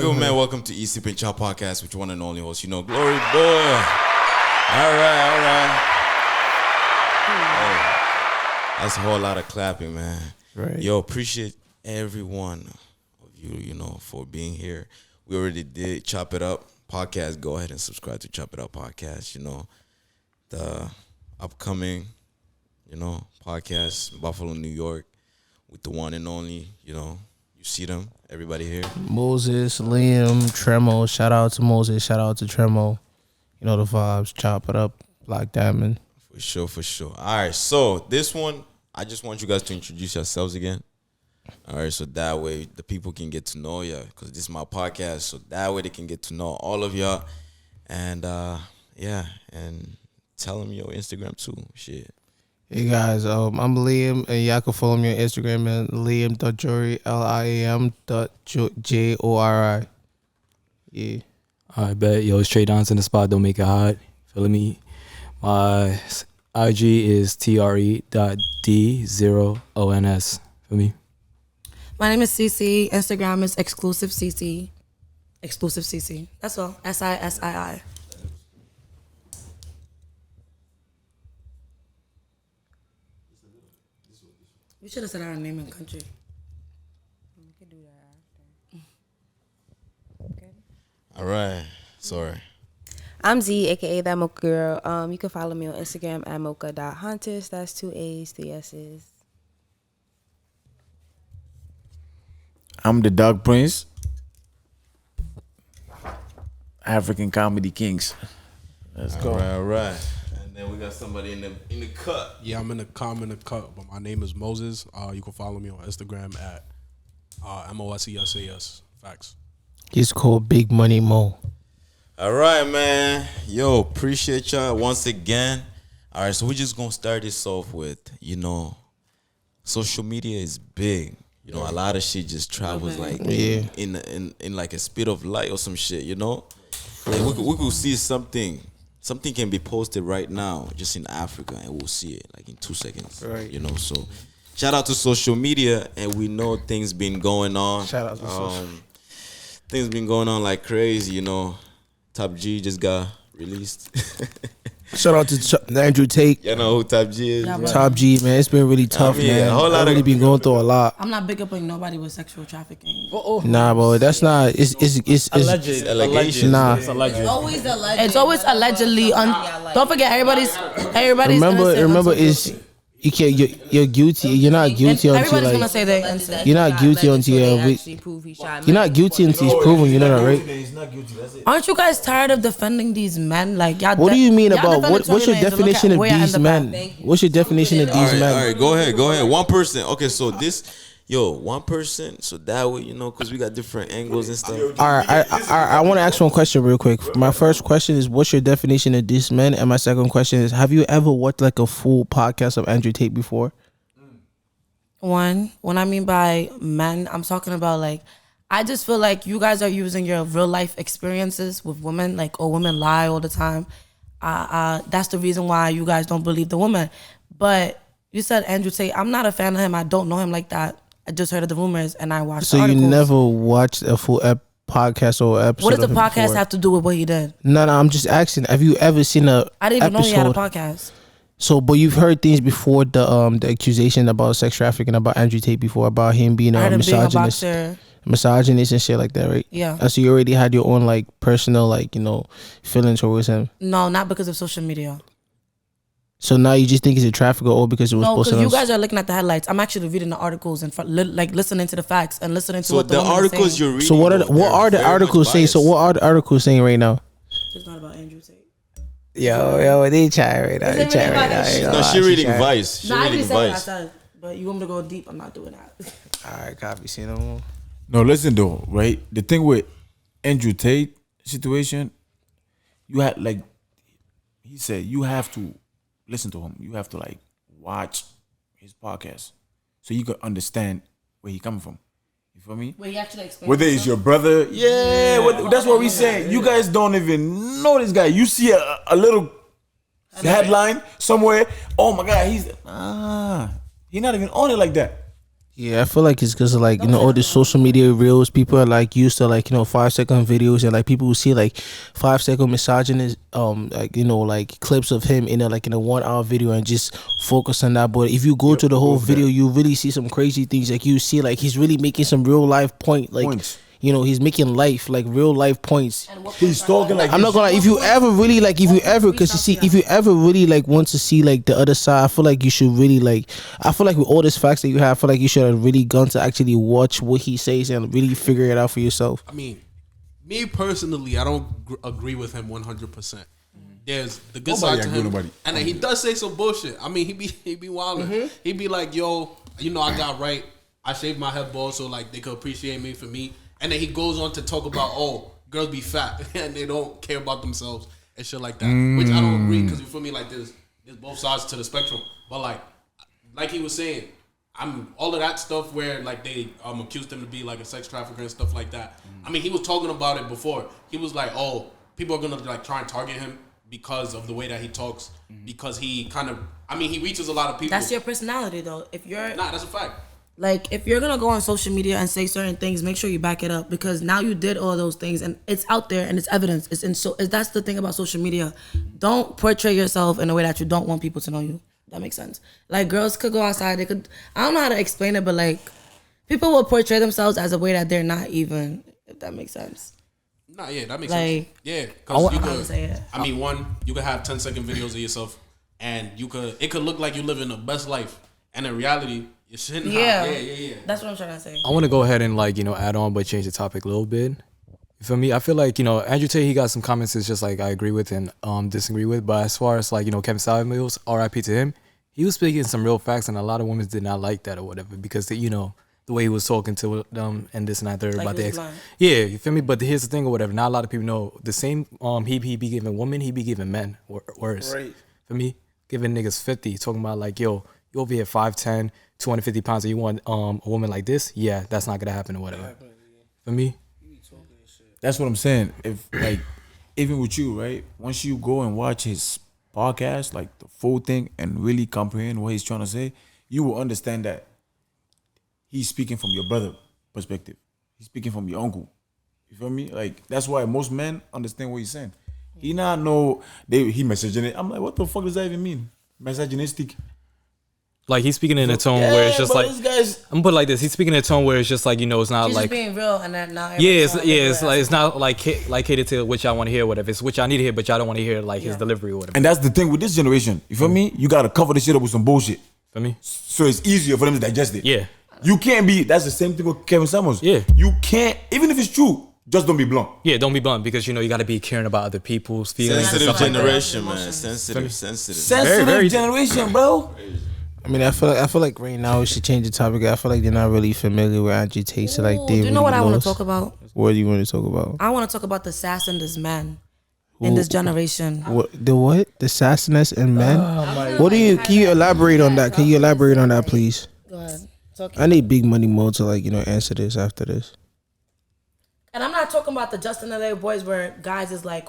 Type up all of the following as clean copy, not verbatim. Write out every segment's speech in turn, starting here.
Good man, welcome to EATSIPCHAT Podcast with your one and only host, Glory Boy. All right. Hey, that's a whole lot of clapping, man. Right. Yo, appreciate every one of you, for being here. We already did Chop It Up Podcast. Go ahead and subscribe to Chop It Up Podcast. The upcoming, podcast, Buffalo, New York, with the one and only, you see them, everybody here. Moses, Liam, Tremo. Shout out to Moses. Shout out to Tremo. You know the vibes. Chop It Up, Black Diamond. For sure. All right, so this one, I just want you guys to introduce yourselves again. All right, so that way the people can get to know you, because this is my podcast, so that way they can get to know all of y'all. And, and tell them your Instagram too. Shit. Hey guys, I'm Liam, and y'all can follow me on Instagram at liam.jory, liam.jori. Yeah. I bet. Yo, straight down to the spot. Don't make it hot. Feeling me? My IG is tre.d0ons. Feel me? My name is CC. Instagram is exclusive CC. Exclusive CC. That's all. SISII. We should have said our name and country. We could do that after. Okay. All right. Sorry. I'm Z, aka That Mocha Girl. You can follow me on Instagram at mocha.hunters. That's 2 A's, 3 S's. I'm the Dog Prince. African Comedy Kings. Let's go. All right. And then we got somebody in the cut. Yeah, I'm in the cut, but my name is Moses. You can follow me on Instagram at MOSESAS. Facts. He's called Big Money Mo. All right, man. Yo, appreciate y'all once again. All right, so we're just going to start this off with, social media is big. A lot of shit just travels in like a speed of light or some shit, Like we could see something. Something can be posted right now just in Africa, and we'll see it like in 2 seconds. Right. So shout out to social media, and we know things been going on. Shout out to social. Things been going on like crazy, Top G just got released. Shout out to Andrew Tate. You know who Top G is? Yeah, Top G, man. It's been really tough, man. a whole lot I've really been going through a lot. I'm not big up on nobody with sexual trafficking. Nah, bro, that's not. It's Alleged. Allegations. Nah. It's alleged. It's always allegedly. Don't forget, everybody's. Remember, you can't. You're guilty. You're not guilty until Everybody's gonna like. say they're innocent. You're not guilty until you're not guilty until he's proven. You know that, right? Aren't you guys tired of defending these men? Like, y'all. What do you mean y'all about defended what's your Tory Lanez, so look definition at of where y'all these end up men? at. What's your definition of these All men? right, go ahead. One person. Okay, so one person. So that way, because we got different angles and stuff. All right, I want to ask one question real quick. My first question is, what's your definition of these men? And my second question is, have you ever watched like a full podcast of Andrew Tate before? When I mean by men, I'm talking about like, I just feel like you guys are using your real life experiences with women, like, women lie all the time. That's the reason why you guys don't believe the woman. But you said Andrew Tate. I'm not a fan of him. I don't know him like that. I just heard of the rumors and I watched the So you articles. never watched a full podcast or episode? What does the of him podcast before? have to do with what he did? No, I'm just asking. Have you ever seen a I didn't even know he had a episode? podcast. So, but you've heard things before the accusation about sex trafficking about Andrew Tate before, about him being I a heard him being a misogynist, boxer. and shit like that, right? Yeah. So you already had your own like personal feelings towards him. No, not because of social media. So now you just think he's a trafficker, or because it was No, posted because on? you guys are looking at the headlights. I'm actually reading the articles and listening to the facts and listening to So what the the woman is articles saying. you're reading. So what are the they're articles very saying? much So what are the articles saying right now? It's not about Andrew Tate. Yo, they try right now. Is it really about that shit? biased. No, she reading Vice. She No, I reading didn't say what I Vice. said. But you want me to go deep? I'm not doing that. All right, copy. See no more. No, listen though, right? The thing with Andrew Tate situation, you had he said you have to listen to him. You have to watch his podcast so you can understand where he coming from. You feel me? Wait, he actually explained. Whether it's your brother, that's what we saying. You guys don't even know this guy. You see a little headline somewhere. Oh my God, he's not even on it like that. Yeah, I feel like it's because of like, all the social media reels. People are like used to like, 5-second videos, and like people who see like 5-second misogynist like, like clips of him in a 1 hour video and just focus on that. But if you go to the whole video, you really see some crazy things. Like you see like he's really making some real life points. He's making real life points. He's talking like I'm not gonna lie, if you ever really like want to see like the other side, I feel like you should really I feel like with all these facts that you have, I feel like you should have really gone to actually watch what he says and really figure it out for yourself. I mean, me personally, I don't agree with him 100%. There's the good side to him, and then he does say some bullshit. I mean, he be wilding. He be like, yo, I got right. I shaved my head bald so like they could appreciate me for me. And then he goes on to talk about, girls be fat and they don't care about themselves and shit like that. Which I don't agree, because you feel me, like there's both sides to the spectrum. But like he was saying, all of that stuff where like they accused him to be like a sex trafficker and stuff like that. I mean, he was talking about it before. He was like, people are gonna like try and target him because of the way that he talks, because he he reaches a lot of people. That's your personality though. That's a fact. Like, if you're going to go on social media and say certain things, make sure you back it up, because now you did all those things and it's out there and it's evidence. That's the thing about social media. Don't portray yourself in a way that you don't want people to know you. That makes sense. Like, girls could go outside. They could, I don't know how to explain it, but like, people will portray themselves as a way that they're not even, if that makes sense. Nah, yeah, that makes sense. Yeah, because you could have 10-second videos of yourself and it could look like you're living the best life. And in reality, you're shitting hot. Yeah. That's what I'm trying to say. I want to go ahead and add on, but change the topic a little bit. For me, I feel like, Andrew Tate, he got some comments that's just like I agree with and disagree with. But as far as Kevin Samuels, RIP to him, he was speaking some real facts, and a lot of women did not like that or whatever, because the way he was talking to them and this and that, third about the ex. Yeah, you feel me? But here's the thing or whatever. Not a lot of people know the same. He be giving women, he be giving men worse. Right. For me, giving niggas 50, talking about like, yo, you over here 5'10", 250 pounds, and you want a woman like this? Yeah, that's not gonna happen or whatever. For me, that's what I'm saying. If like, even with you, right? Once you go and watch his podcast, like the full thing, and really comprehend what he's trying to say, you will understand that he's speaking from your brother perspective. He's speaking from your uncle. You feel me? Like, that's why most men understand what he's saying. He not know he messaging it. I'm like, what the fuck does that even mean? Misogynistic. Like, he's speaking in a tone where it's just like, I'm gonna put it like this. He's speaking in a tone where it's just like, it's not he's like just being real, and then now it's not like catered to what y'all want to hear, whatever. It's what y'all need to hear, but y'all don't want to hear his delivery or whatever. And that's the thing with this generation. You feel me? You gotta cover the shit up with some bullshit. For me, so it's easier for them to digest it. Yeah. You can't be. That's the same thing with Kevin Samuels. Yeah. You can't, even if it's true. Just don't be blunt. Yeah, don't be blunt, because you got to be caring about other people's feelings. Sensitive generation, man. Sensitive very generation, bro. I mean, I feel like right now we should change the topic. I feel like they're not really familiar with Andrew Tate. So like, do you know what I want to talk about? What do you want to talk about? I want to talk about the sass in this man in this generation. The what? The sassiness in men? Can you elaborate on that? Can you elaborate on that, please? Go ahead. I need Big Money Mo to answer this after this. And I'm not talking about the Justin LA boys where guys is like,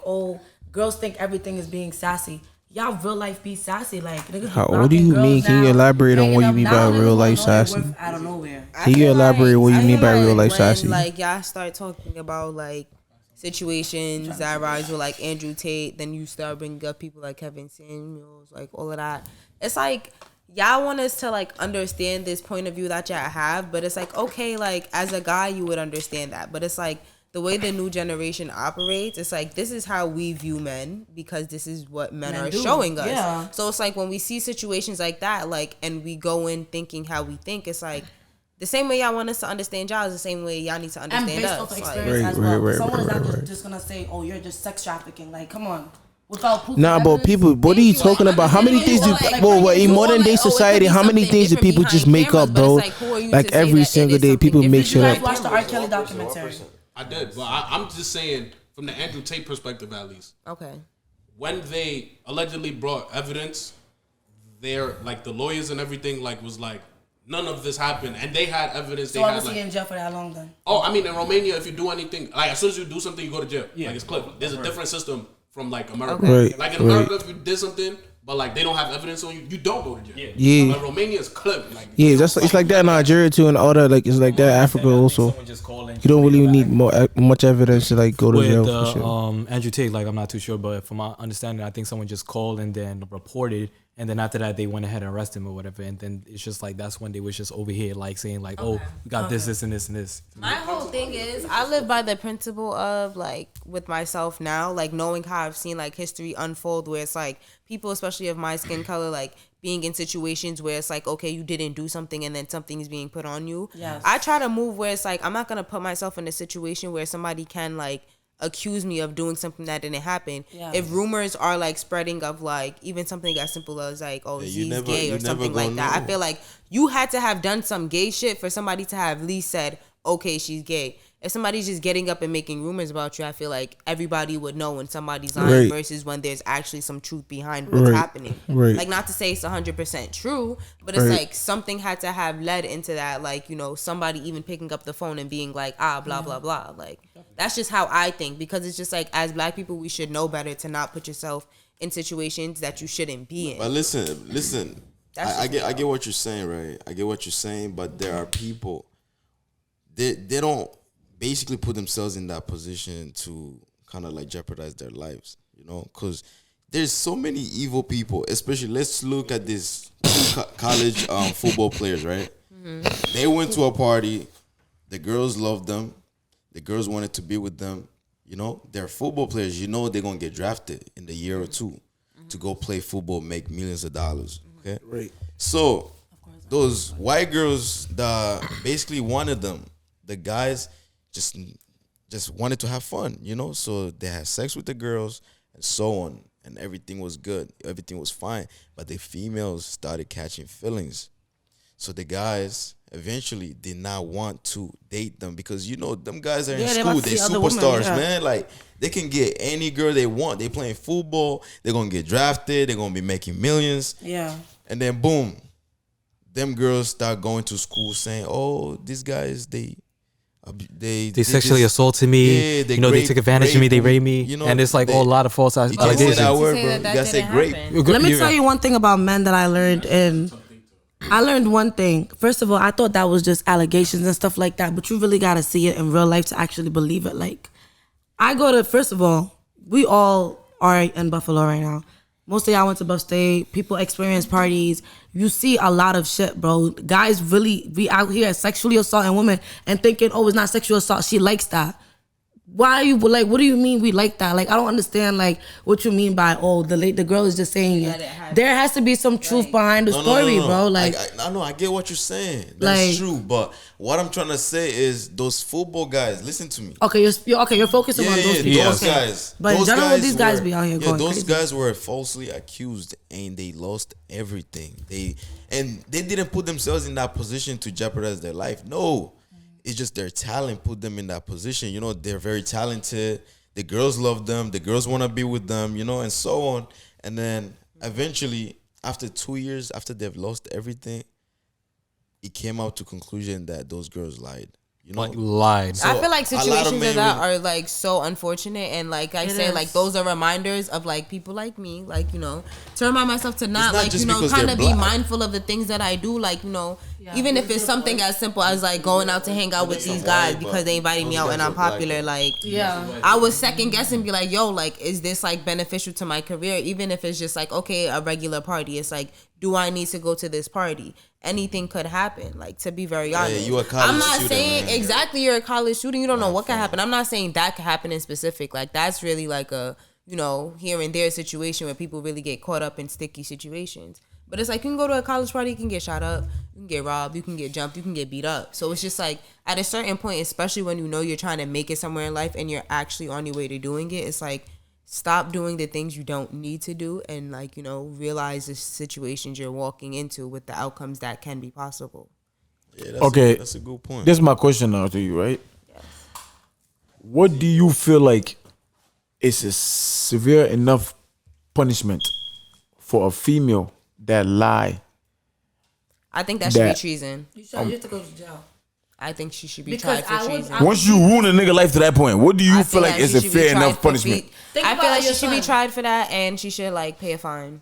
girls think everything is being sassy. Y'all real life be sassy. Like, niggas. What do you mean? Can you elaborate on what you mean by real life sassy? Out of nowhere. Can you elaborate what you mean by real life sassy? Like, y'all start talking about like situations that rise with like Andrew Tate, then you start bringing up people like Kevin Samuels, like all of that. It's like, y'all want us to like understand this point of view that y'all have, but it's like, okay, like as a guy you would understand that, but it's like the way the new generation operates, it's like, this is how we view men, because this is what men are showing us. Yeah. So it's like when we see situations like that, like, and we go in thinking how we think, it's like the same way y'all want us to understand y'all is the same way y'all need to understand us. And based off of experience as well. Someone is not just gonna say, you're just sex trafficking. Like, come on. But people, what are you talking about? How many things in modern day society, how many things do people just make up, bro? Like every single day, people make shit up. Did you guys watch the R. Kelly documentary? I did, but I'm just saying from the Andrew Tate perspective, at least. Okay. When they allegedly brought evidence, they're like the lawyers and everything was like, none of this happened, and they had evidence. So I was in jail for that long then? Oh, I mean, in Romania, if you do anything, like as soon as you do something, you go to jail. Yeah, like it's clipped. There's a different system from like America. Right. Like in America, if you did something, but like they don't have evidence on you, you don't go to jail. Yeah. But Romania is clip. Like Yeah, it's like that in Nigeria too, and all that. Like it's like that in Africa also. You don't really need much evidence to like go to jail for sure. Andrew Tate, like I'm not too sure, but from my understanding, I think someone just called and then reported, and then after that they went ahead and arrested him or whatever, and then it's just like that's when they was just over here like saying like, oh, we got this and this and this. My whole thing is I live by the principle of like with myself now, like knowing how I've seen like history unfold where it's like people, especially of my skin color, like being in situations where it's like, okay, you didn't do something and then something is being put on you. Yes. I try to move where it's like I'm not gonna put myself in a situation where somebody can like accuse me of doing something that didn't happen. Yes. If rumors are like spreading of like even something as simple as like, oh, he's gay or something like that, I feel like you had to have done some gay shit for somebody to have at least said, okay, she's gay. If somebody's just getting up and making rumors about you, I feel like everybody would know when somebody's lying versus when there's actually some truth behind what's happening. Right. Like, not to say it's 100% true, but it's like something had to have led into that. Like, you know, somebody even picking up the phone and being like, blah, blah, blah. Like, that's just how I think, because it's just like, as black people, we should know better to not put yourself in situations that you shouldn't be in. But listen. I get what you're saying, right? I get what you're saying, but there are people, they don't basically put themselves in that position to kind of like jeopardize their lives, you know, because there's so many evil people. Especially, let's look at this college football players, right? Mm-hmm. They went to a party, the girls loved them, the girls wanted to be with them, you know. They're football players, you know, they're gonna get drafted in the year or two to go play football, make millions of dollars. Okay, Right. So those white girls that basically wanted them, the guys just wanted to have fun, you know. So they had sex with the girls and so on, and everything was good, everything was fine. But the females started catching feelings, so the guys eventually did not want to date them because, you know, them guys are in school, they're superstars, man. Like, they can get any girl they want. They playing football, they're gonna get drafted, they're gonna be making millions. Yeah. And then boom, them girls start going to school saying, oh, these guys, they sexually assaulted me. Yeah, you know, they took advantage of me. They raped me. You know, and it's like a lot of false allegations. You can't say that word, bro. You gotta say grape. Let me tell you one thing about men that I learned, and I learned one thing. First of all, I thought that was just allegations and stuff like that, but you really gotta see it in real life to actually believe it. Like, first of all, we all are in Buffalo right now. Mostly I went to Buff State. People experience parties. You see a lot of shit, bro. Guys really be out here sexually assaulting women and thinking, oh, it's not sexual assault. She likes that. Why are you like? What do you mean we like that? Like, I don't understand like what you mean by the girl is just saying it. There has to be some truth behind the story, bro. Like, I know, I get what you're saying. That's true, but what I'm trying to say is those football guys. Listen to me. Okay, you're focusing on those people. Those guys. But in general, these guys be out here going those crazy. guys were falsely accused and they lost everything. They didn't put themselves in that position to jeopardize their life. No. It's just their talent put them in that position. You know, they're very talented. The girls love them. The girls want to be with them, you know, and so on. And then eventually, after 2 years, after they've lost everything, it came out to conclusion that those girls lied. You know, like lied. So I feel like situations like that are like so unfortunate, and like I say, like those are reminders of like people like me, like, you know, to remind myself to not like, you know, kind of be mindful of the things that I do, like, you know, even if it's something as simple as like going out to hang out with these guys because they invited me out and I'm popular. Like, I was second guessing, be like, yo, like, is this like beneficial to my career? Even if it's just like, okay, a regular party, it's like, do I need to go to this party? Anything could happen, like, to be very honest. You a college I'm not student, saying man. Exactly, you're a college student. You don't know what could happen. I'm not saying that could happen in specific. Like, that's really like a, you know, here and there situation where people really get caught up in sticky situations. But it's like, you can go to a college party, you can get shot up, you can get robbed, you can get jumped, you can get beat up. So it's just like, at a certain point, especially when you know you're trying to make it somewhere in life and you're actually on your way to doing it, it's like, stop doing the things you don't need to do and, like, you know, realize the situations you're walking into with the outcomes that can be possible. Yeah, that's a good point. This is my question now to you, right? Yes. What do you feel like is a severe enough punishment for a female that lie? I think that should be treason. You have to go to jail. I think she should be tried for treason. Once you ruin a nigga life to that point, what do you feel like is a fair enough punishment? I feel like she should be tried for that, and she should like pay a fine.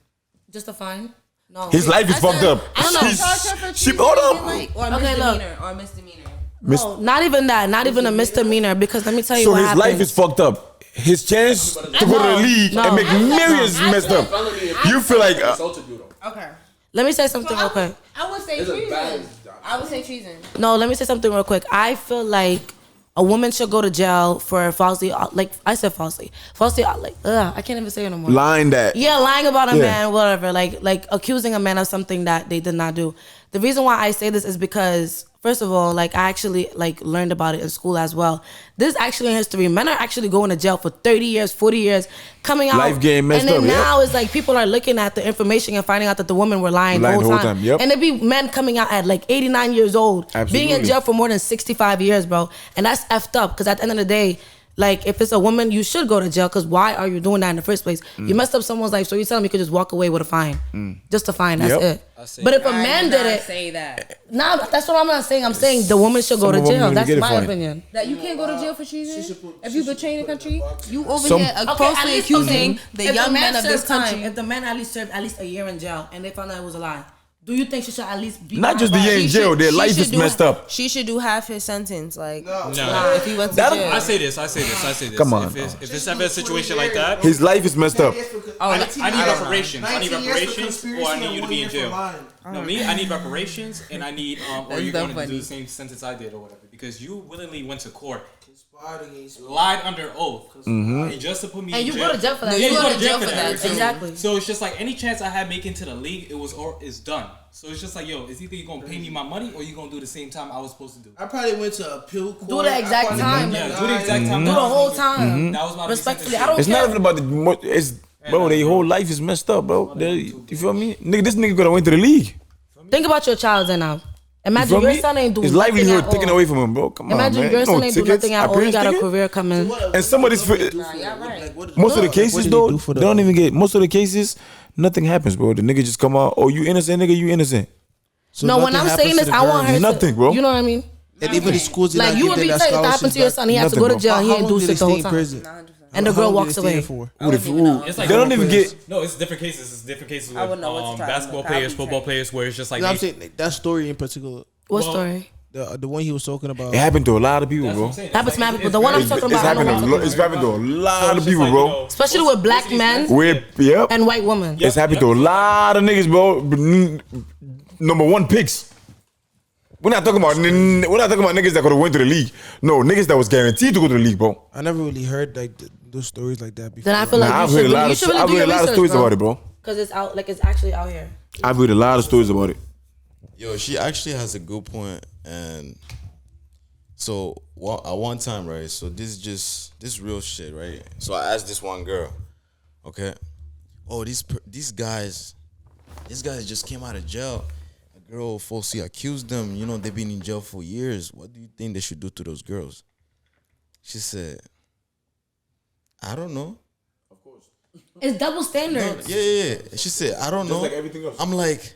Just a fine? No. His life is fucked up. I don't know. Hold up. Or misdemeanor. No, not even that. Not even a misdemeanor. Because let me tell you So what his happened. life is fucked up. His chance to go to the league and make millions messed up. You feel like Okay. Let me say something real quick. I would say treason. No, let me say something real quick. I feel like a woman should go to jail for falsely, like I said, falsely, like I can't even say it no more. lying that. Yeah, lying about a man, whatever. Like accusing a man of something that they did not do. The reason why I say this is because, first of all, like I actually like learned about it in school as well. This is actually in history. Men are actually going to jail for 30 years, 40 years, coming out. Life game messed and then up, now it's like people are looking at the information and finding out that the women were lying the whole time. Yep. And there be men coming out at like 89 years old, being in jail for more than 65 years, bro. And that's effed up because at the end of the day, like if it's a woman, you should go to jail because why are you doing that in the first place? You messed up someone's life, so you're telling me you could just walk away with a fine, just a fine. That's it. But if a man did it, say that. nah, that's what I'm not saying. I'm saying the woman should go to jail. That's my opinion. That you can't go to jail for treason if you betray the country. You over Some- here falsely accusing the If young man men of this served time, country. if the man at least served at least a year in jail and they found out it was a lie, do you think she should at least be Not just the year in jail, their life is messed up. She should do half his sentence. Like, No. if he went to jail. I say this. Come on. If it's ever a situation like that, His life is messed up. I need reparations. I need reparations, or I need you to be in jail. No, me, I need reparations, and I need, or you're going to do the same sentence I did, or whatever, because you willingly went to court, lied under oath, and just to put me And in you jail. go to jail for that. Yeah, You you go go to jail for that. Exactly. So it's just like any chance I had making to the league, is done. So it's just like, yo, it's either you gonna pay me my money or you gonna do the same time I was supposed to do. I probably went to appeal court. Do the exact time. Yeah, do the exact time. Do the whole time. That was my Respectfully, I don't It's care. not even about it's bro. Their whole life is messed up, bro. You feel me? Nigga, this nigga could have went to the league. Think about your child then now. Imagine feel your me? son ain't doing His nothing livelihood at taken all. away from him, bro. Come Imagine on, man. your son No ain't do tickets, nothing at all. You got a ticket. career coming. And some of this, most of the cases do though, they do for they the- don't even get. Most of the cases, nothing happens, bro. The nigga just come out. Oh, you innocent, nigga. You innocent. So No, when nothing I'm happens saying to this, the I want girls. her Nothing, bro. You know what I mean? And even the schools, Like you would be tight if that happened to your son. He had to go to jail. He ain't do shit the whole time. And the girl walks away. It's like They don't even get. no, it's different cases. It's different cases I with wouldn't know what to try. basketball players, football players, where it's just like You know what I'm saying? That story in particular, What Well, story? the one he was talking about. It happened to a lot of people, bro. Happens to mad people. The one I'm talking about, I know what I'm talking It's about. happened to a lot of people, bro. Especially with black men Yep. and white women. It's happened to a lot of niggas, bro. Number one picks. We're not talking about niggas that could have went to the league. No, niggas that was guaranteed to go to the league, bro. I never really heard like those stories like that before. Then I feel like I've you heard should, a lot you of should really I've do heard your a lot of research, stories about it, bro. Because it's out, like it's actually out here. I've heard a lot of stories about it. Yo, she actually has a good point, and so at one time, right? So this real shit, right? So I asked this one girl, okay, oh these guys just came out of jail. A girl falsely accused them. You know they've been in jail for years. What do you think they should do to those girls? She said, I don't know. It's double standards. Yeah. She said, I don't know. like everything else. I'm like,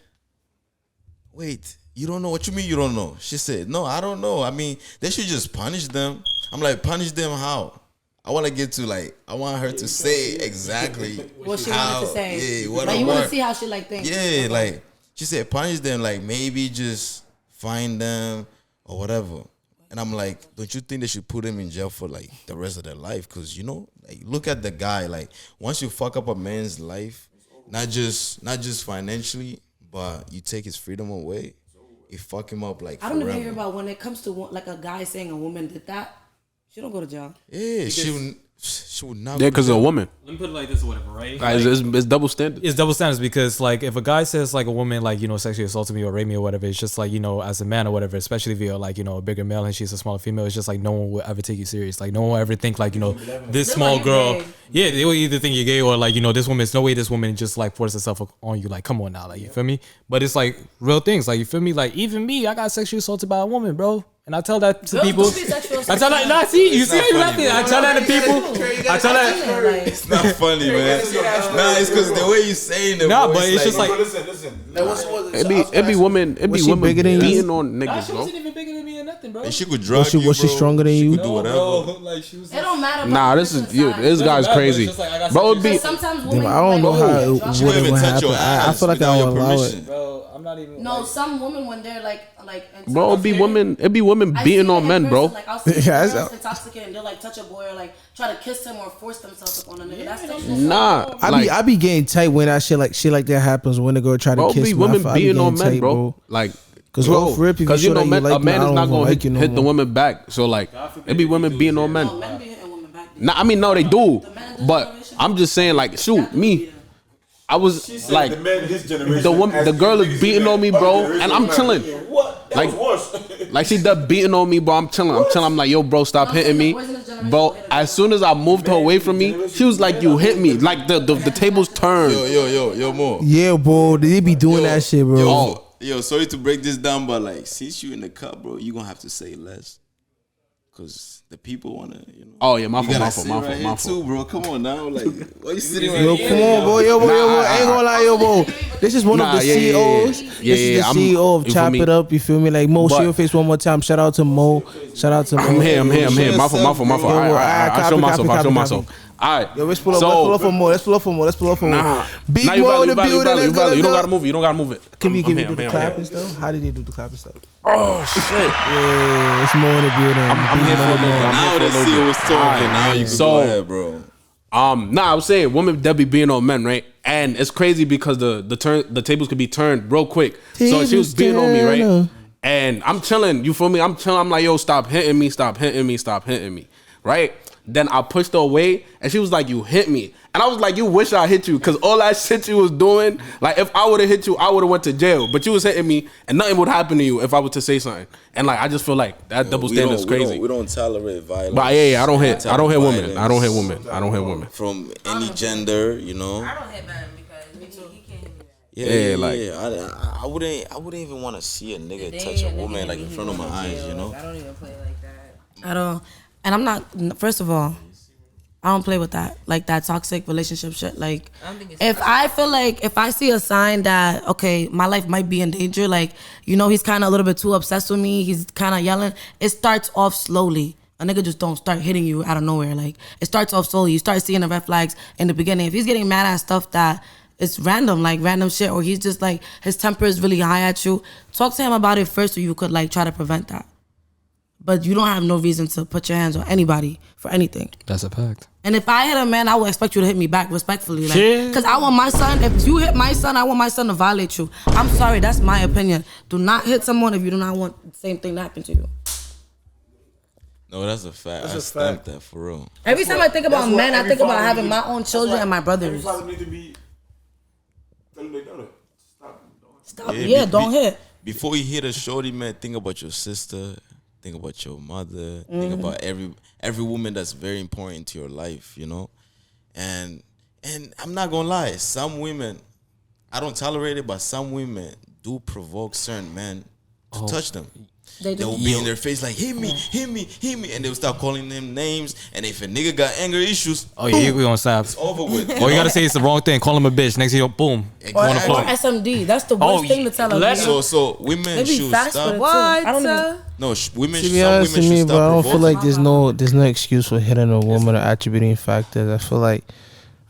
wait, you don't know? What you mean you don't know? She said, no, I don't know. I mean, they should just punish them. I'm like, punish them how? I want to get to like, I want her to say exactly What she how, wanted to say. Yeah, what Like I you want to want. see how she like thinks. Yeah, like, she said, punish them, like maybe just fine them or whatever. And I'm like, don't you think they should put him in jail for like the rest of their life? Because, you know, like look at the guy. Like once you fuck up a man's life, not just financially, but you take his freedom away, you fuck him up like I don't forever. even hear about when it comes to like a guy saying a woman did that. She don't go to jail. Yeah, she would not. Yeah, because of a woman. Let me put it like this or whatever, right? It's double standard. It's double standards because like if a guy says like a woman like, you know, sexually assaulted me or raped me or whatever, it's just like, you know, as a man or whatever, especially if you're like, you know, a bigger male and she's a smaller female, it's just like no one will ever take you serious. Like no one will ever think like, you know, this small girl. Yeah, they will either think you're gay or like, you know, this woman, it's no way this woman just like forced herself on you. Like, come on now, like you feel me? But it's like real things. Like you feel me? Like even me, I got sexually assaulted by a woman, bro. And I tell that to people. I tell that, nah, see, you see how you laughing. I tell that to people. I tell that. It's not funny, man. Nah, it's because the way you saying it. Nah, bro, but it's just like. Listen. It be women. It be Was she women bigger than you? beating on niggas, She bro. wasn't even bigger than me in that. nothing, bro. And she could drug you, was she bro. stronger than She you? could do whatever. Like she was. It don't matter. Nah, about this the is person's side. this guy's crazy, bro. It'd be, Because sometimes women, I don't know like, how drug it you. She wouldn't even would touch happen. your ass I feel like I without your don't allow it. permission. bro. I'm not even. No, some women when they're like Bro, it'd be women I beating see it on in men, bro. person, Like I'll see Yeah, girls intoxicated and they'll like touch a boy or like try to kiss him or force themselves upon a nigga. That's sexual. Nah, I be getting tight when that shit like that happens when the girl try to bro, kiss be me. women I be beating on getting men, tight, bro. Like, Cause bro, for real, people because you show know, that men, you like a man me, is I not don't gonna like you no hit the more. women back. So like, it be women beating on men. No, men be hitting women back. Nah, I mean, no, they do. But I'm just saying, like, shoot, me. I was like, the girl is beating on me, bro, and I'm chilling. Like she done beating on me, bro. I'm chilling. I'm like, yo, bro, stop hitting me, bro. As soon as I moved her away from me, she was like, you hit me. Like the tables turned. Yo, more. Yeah, bro, they be doing that shit, bro. Yo, sorry to break this down, but like, since you in the cup, bro, you gonna have to say less, cause the people wanna, you know. Oh yeah, my You gotta fault, sit right here too, bro. Come on now, like, why you sitting right Yo, here? come on, bro. Yo, bro. I ain't gonna lie, yo, bro. This is one of the CEOs. This is the CEO of Chop It Up. You feel me? Like Mo, show your face one more time. Shout out to Mo. I'm here. My fault. I show myself. All right. Yo, let's pull up for more. Big Mo in the building. You don't gotta move it. Can we do the clapping stuff? How did they do the clapping stuff? Oh shit. Yeah, it's Mo in the building. I'm here for a little bit. Now the CEO was talking. Now you can go ahead, bro. Nah, I was saying women that be beating on men, right? And it's crazy because the tables could be turned real quick. So she was beating on me, right? And I'm chilling. You feel me? I'm chilling. I'm like, yo, stop hitting me, right? Then I pushed her away, and she was like, you hit me. And I was like, you wish I hit you, because all that shit you was doing, like, if I would have hit you, I would have went to jail. But you was hitting me, and nothing would happen to you if I were to say something. And, like, I just feel like that double standard is crazy. We don't tolerate violence. But, yeah, I don't hit women. I don't hit women. From any gender, you know. I don't hit men because he can't hit me. Yeah. I wouldn't even want to see a nigga touch a woman like in front of my eyes, you know. I don't even play like that. I don't. And I'm not. First of all, I don't play with that, like that toxic relationship shit. Like, if I feel like if I see a sign that okay, my life might be in danger, like you know, he's kind of a little bit too obsessed with me. He's kind of yelling. It starts off slowly. A nigga just don't start hitting you out of nowhere. Like it starts off slowly. You start seeing the red flags in the beginning. If he's getting mad at stuff that it's random, like random shit, or he's just like his temper is really high at you, talk to him about it first, so you could like try to prevent that. But you don't have no reason to put your hands on anybody for anything. That's a fact. And if I hit a man, I would expect you to hit me back respectfully. Like, cause I want my son, if you hit my son, I want my son to violate you. I'm sorry, that's my opinion. Do not hit someone if you do not want the same thing to happen to you. No, that's a fact. I stamped that for real. Every time I think about men, I think about having my own children and my brothers. Stop. Yeah, don't hit. Before you hit a shorty, man, think about your sister, think about your mother, think about every woman that's very important to your life, you know? And I'm not gonna lie, some women, I don't tolerate it, but some women do provoke certain men to touch them. They will be in their face like, hit me, and they will start calling them names. And if a nigga got anger issues, oh yeah, we gonna stop. It's over with. All you gotta say is the wrong thing. Call him a bitch. Next thing you boom. Or SMD. That's the worst thing to tell a man. So women should stop. What? I don't know. No, women. To be Some honest women with me, should but I stop don't feel provoking. like there's no excuse for hitting a woman or attributing factors. I feel like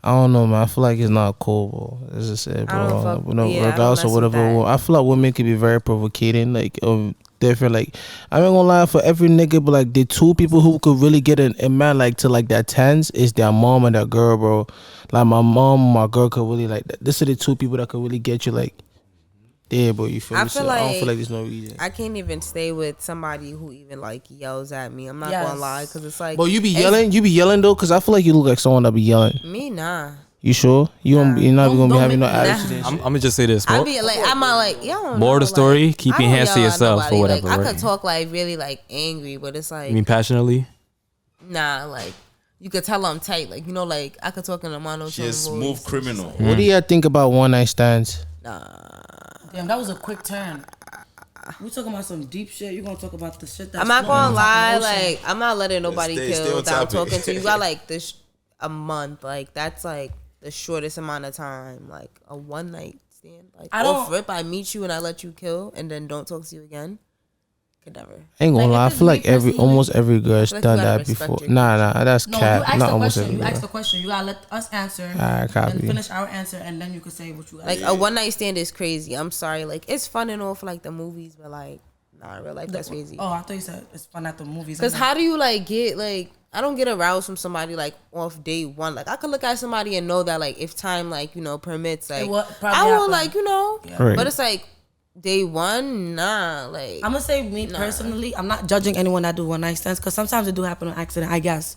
I don't know, man. I feel like it's not cool, bro. It's just it, bro. Regardless of whatever. I feel like women can be very provocating, like different. Like I'm not gonna lie, for every nigga, but like the two people who could really get a man like to like that tens is their mom and that girl, bro. Like my mom, my girl could really like that. This are the two people that could really get you like. Yeah, bro, you feel me? I So I don't feel like there's no reason. I can't even stay with somebody who even like yells at me. I'm not gonna lie, because it's like. But you be yelling though, because I feel like you look like someone that be yelling. Me, nah. You sure? You're not gonna be having no attitude. I'm gonna just say this. I be like, I'm not like, yo. More of the story. Keep your hands to yourself or whatever. Like, I could talk like really like angry, but it's like. You mean passionately? Nah, like you could tell I'm tight. Like, you know, like I could talk in a monotone. She a smooth criminal. What do you think about one night stands? Nah. Damn, that was a quick turn. We talking about some deep shit. You gonna talk about the shit that's. I'm not gonna lie. Like, like I'm not letting nobody Stay kill on without topic. talking to you. Got like this a month. Like that's like the shortest amount of time. Like a one night stand. Like I don't. off rip, I meet you and I let you kill and then don't talk to you again. Could never. I ain't gonna Like, lie. I if it's feel me like personally- almost every girl's like you done gotta that respect before. your Nah, that's No, you cat. ask Not the almost question. every You girl. ask the question. You gotta let us answer Alright, copy. and finish our answer, and then you can say what you got. Like a one night stand is crazy. I'm sorry. Like it's fun and all for like the movies, but like nah, in real life that's crazy. Oh, I thought you said it's fun at the movies. Because how do you like get like I don't get aroused from somebody like off day one. Like I could look at somebody and know that like if time like permits, like I will like Right. But it's like day one, nah. Like I'm gonna say me personally, I'm not judging anyone that do one night stands because sometimes it do happen on accident. I guess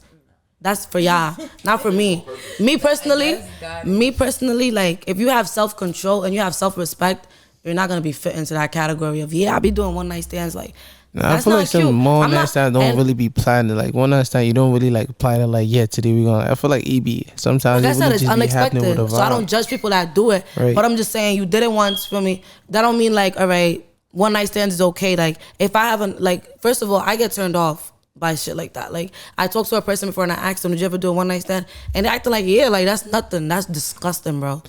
that's for y'all, not for me. Me personally, like if you have self control and you have self respect, you're not gonna be fit into that category of I be doing one night stands like. Nah, I That's feel not like some cute. more I'm night not- stands don't and- really be planned. Like one night stand, you don't really like plan it. Like today we gonna. I feel like sometimes Like I it said, really it's just be happening unexpected. with a vibe. So I don't judge people that do it. Right. But I'm just saying you did it once for me. That don't mean like, all right, one night stands is okay. Like if I haven't first of all, I get turned off by shit like that. Like I talked to a person before and I asked them, did you ever do a one night stand? And they acted like, like that's nothing. That's disgusting, bro.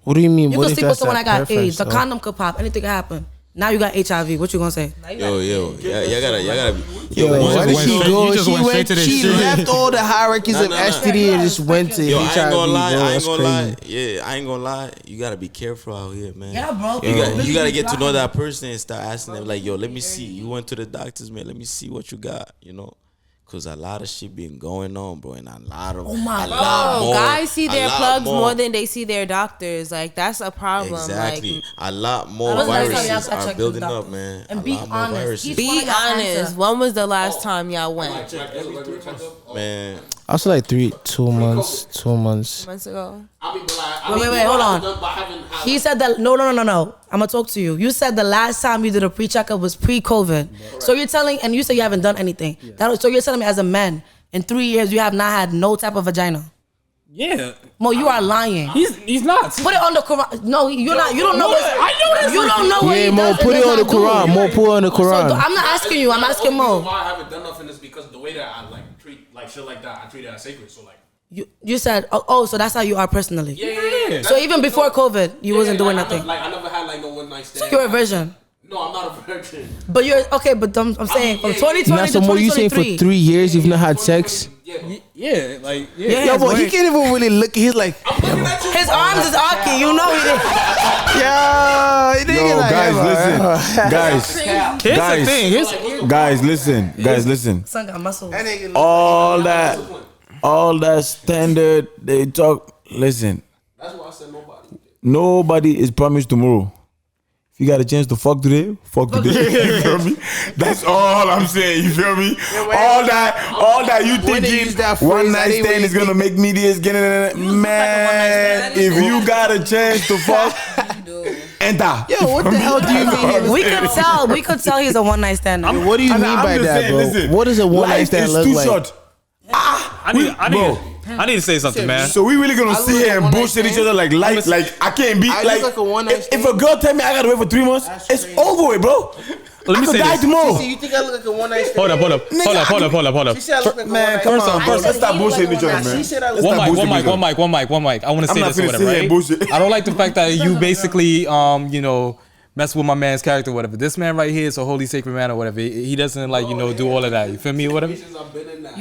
What do you mean? You What can if sleep with that's someone that got preference, AIDS. The though? condom could pop. Anything could happen. Now you got HIV. What you gonna say? Yo, y'all gotta. Yo, why did she go? You just She went straight went. to the She shit. left all the hierarchies of STD and just went to Yo, HIV. I ain't gonna lie. bro. I ain't That's gonna lie. crazy. Yeah, I ain't gonna lie. You gotta be careful out here, man. Yeah, bro. You gotta get to know that person and start asking them like, yo, let me see. You went to the doctors, man. Let me see what you got. Cause a lot of shit been going on, bro, and a lot of guys see their plugs more more than they see their doctors. Like that's a problem. Exactly. Like, a lot more When was the last time y'all viruses got are checked building with up, doctors? man. And a be lot more honest. viruses. Each one be of y'all honest. answer. When was the last time y'all went? Man, I was like 2 months. 2 months. Months ago. Wait, hold on. He said that no. I'm gonna talk to you. You said the last time you did a pre-checkup was pre-COVID. So you're telling, and you said you haven't done anything. So you're telling me as a man, in 3 years you have not had no type of vagina. Yeah. Mo, you are lying. He's not. Put it on the Quran. No, you're not. You don't know what. I know this. You don't know what Yeah, he Mo, does and put it does on the not do. Quran. Mo, put it on the So Quran. I'm not asking you. I'm asking Mo. Why I haven't done nothing is because the way that I like treat like shit like that, I treat it as sacred. So like. You said, so that's how you are personally. Yeah. So even before COVID, you wasn't doing nothing. I never had like no one night stand. So you're a virgin. No, I'm not a virgin. But you're okay. But I'm saying from 2020 Now, to so Mo, you saying for 2023. 3 years you've not had sex? Yeah, like Yo, but he can't even really look. He's like, His arms is arcing. You know he did. yo, Guys, listen. Guys, listen. Son got muscles. All that standard they talk. Listen, That's why I said nobody. nobody is promised tomorrow. If you got a chance to fuck today, fuck today. You feel me? That's all I'm saying. You feel me? All that you When they use thinking that one phrase, night I didn't stand is really gonna make me this. Man, if you got a chance to fuck, enter. yo, what the hell do you mean? We could tell he's a one night stand. What do you mean by that, bro? What does a one night Life stand is look too like? short. I need to say something, man. So we really gonna I sit look here at and one night bullshit each stand. other like life? Like I can't be I like. look like a one night If a girl tell me I gotta wait for 3 months, it's over with, bro. Let me I could say die this. tomorrow. You think I look like a one night stand? Hold up. She said I look like a Man, one come night on. stand. Let's stop bullshitting each other, man. She said I Let's look stop bullshitting each other. One mic. I want to I'm say not this or finna whatever, sit here and right? bullshit. I don't like the fact that you basically, mess with my man's character or whatever. This man right here is a holy sacred man or whatever. He doesn't do all of that. You feel me or whatever? You